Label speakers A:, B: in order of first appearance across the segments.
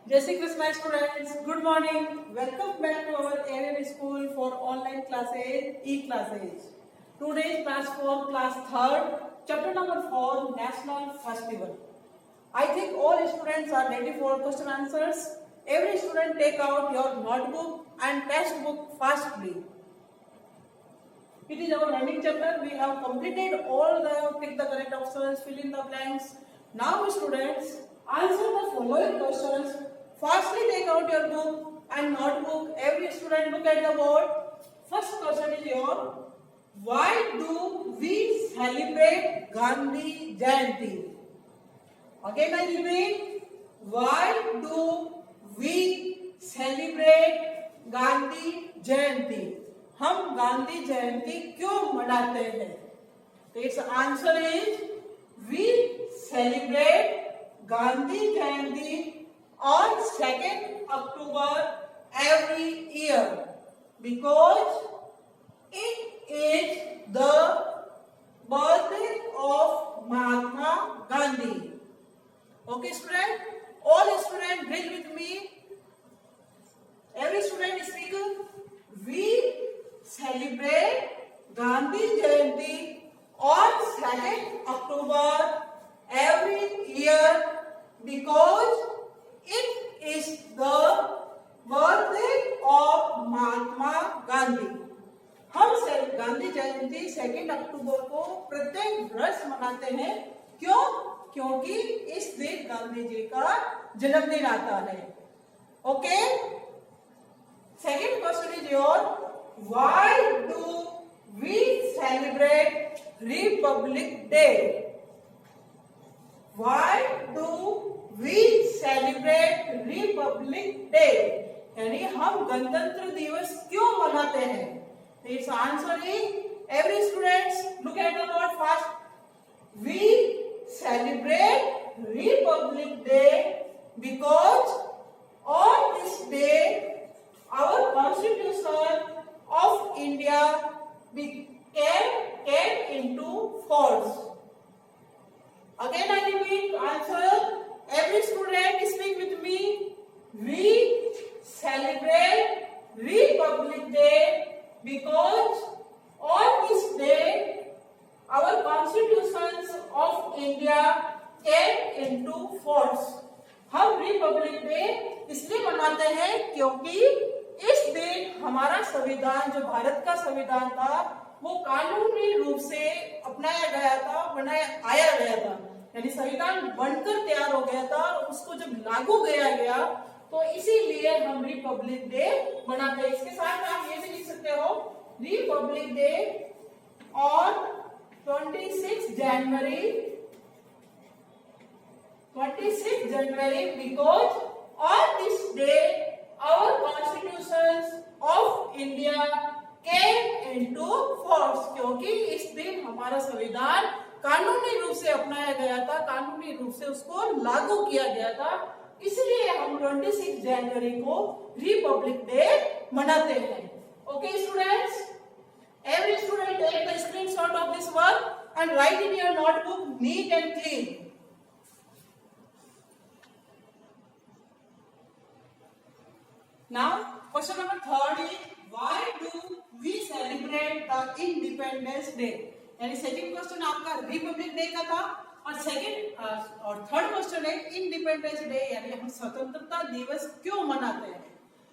A: Jai Shri Krishna students, good morning. Welcome back to our AVM school for online classes, e-classes. Today is class 4, class 3rd, chapter number 4, National Festival. I think all students are ready for question answers. Every student take out your notebook and textbook fastly. It is our running chapter. We have completed all the pick the correct options, fill in the blanks. Now students, answer the following questions. Firstly, take out your book and notebook. Every student look at the board. First question is your, why do we celebrate Gandhi Jayanti? Again I repeat, why do we celebrate Gandhi Jayanti? हम गांधी जयंती क्यों मनाते हैं? तो it's answer is we celebrate Gandhi Jayanti on 2nd October every year because it is the birthday of Mahatma Gandhi. Okay, student? All students read with me. Every student speak. We celebrate Gandhi Jayanti on 2nd October every year because it is the birthday of Mahatma Gandhi. हम गांधी जयंती 2 अक्टूबर को प्रत्येक वर्ष मनाते हैं. क्यों? क्योंकि इस दिन गांधी जी का जन्मदिन आता है. Okay? Second question is your, why do we celebrate Republic Day? Why do we celebrate Republic Day? यानी हम गणतंत्र दिवस क्यों मनाते हैं? Its answer is, every students look at the board first. We celebrate Republic Day because on this day our Constitution of India came into force. Again I repeat answer. Every student speak with me. We celebrate Republic Day because on this day our Constitution of India came into force. हम Republic day इसलिए मनाते हैं क्योंकि इस दिन हमारा संविधान, जो भारत का संविधान था, वो कानूनी रूप से अपनाया गया था, आया गया था. यानी संविधान बनकर तैयार हो गया था और उसको जब लागू किया गया तो इसीलिए हम रिपब्लिक डे मनाते हैं. इसके साथ आप ये भी लिख सकते हो, Republic day on 26 January because on this day our Constitution of India came into force. क्योंकि इस दिन हमारा संविधान कानूनी रूप से अपनाया गया था, कानूनी रूप से उसको लागू किया गया था, इसलिए हम 26 जनवरी को रिपब्लिक डे मनाते हैं. Okay students, every student take the screenshot of this work and write in your notebook neat and clean. Now, question number 3rd is, why do we celebrate the Independence Day? यानी second question आपका republic day का था और second और third question है independence day, यानी हम स्वतंत्रता दिवस क्यों मनाते हैं?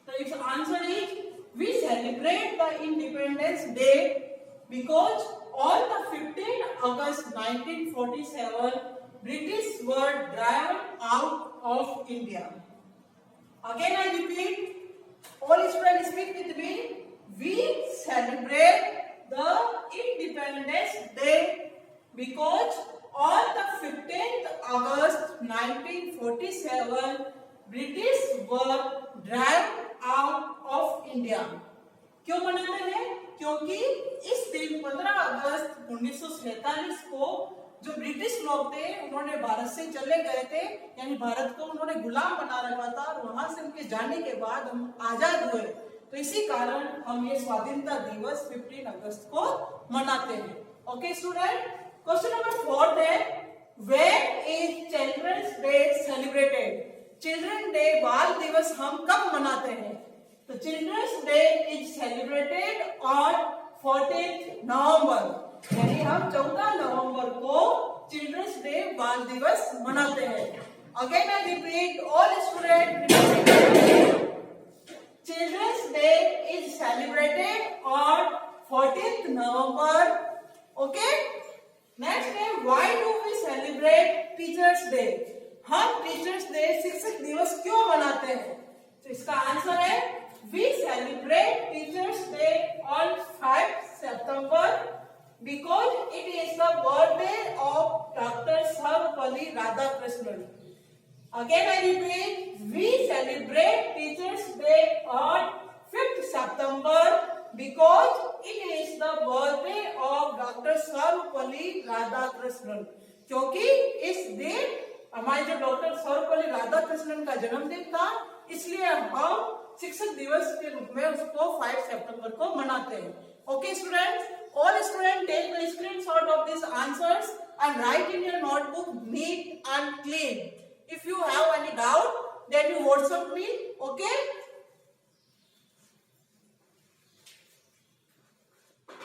A: तो it's answer is, we celebrate the independence day because on the 15 August 1947 British were driven out of India. Again I repeat, all students speak with me. We celebrate the Independence Day because on the 15th August 1947 British were driven out of India. क्यों मनाते हैं? क्योंकि इस दिन 15 August 1947 को जो British लोग थे उन्होंने भारत से चले गए थे, यानी भारत को उन्होंने गुलाम बना रखा था और वहां से उनके जाने के बाद हम आजाद हुए. तो इसी कारण हम ये स्वाधीनता दिवस 15 अगस्त को मनाते हैं. ओके स्टूडेंट, क्वेश्चन नंबर 4 है, When is Children's Day celebrated? Children day बाल दिवस हम कब मनाते हैं? तो children's day is celebrated on 14 November, यानी हम 14 नवंबर को चिल्ड्रंस डे बाल दिवस मनाते हैं. Again I repeat, all student, children's day is celebrated on 14th November. Okay? Next है, why do we celebrate Teachers Day? हम टीचर्स डे शिक्षक दिवस क्यों मनाते हैं? तो इसका आंसर है, we celebrate Teachers Day on 5 September because it is the birthday of Dr. Sarvepalli Radhakrishnan. Again I repeat, we celebrate Teachers Day on 5th September because it is the birthday of Dr. Sarvepalli Radhakrishnan. क्योंकि इस दिन हमारे जो doctor Sarvepalli Radhakrishnan का जन्मदिन था, इसलिए हम शिक्षक दिवस के रूप में उसको 5 सितंबर को मनाते हैं. Okay students, all student take the screenshot of this answers and write in your notebook neat and clean. If you have any doubt, then you WhatsApp me. Okay.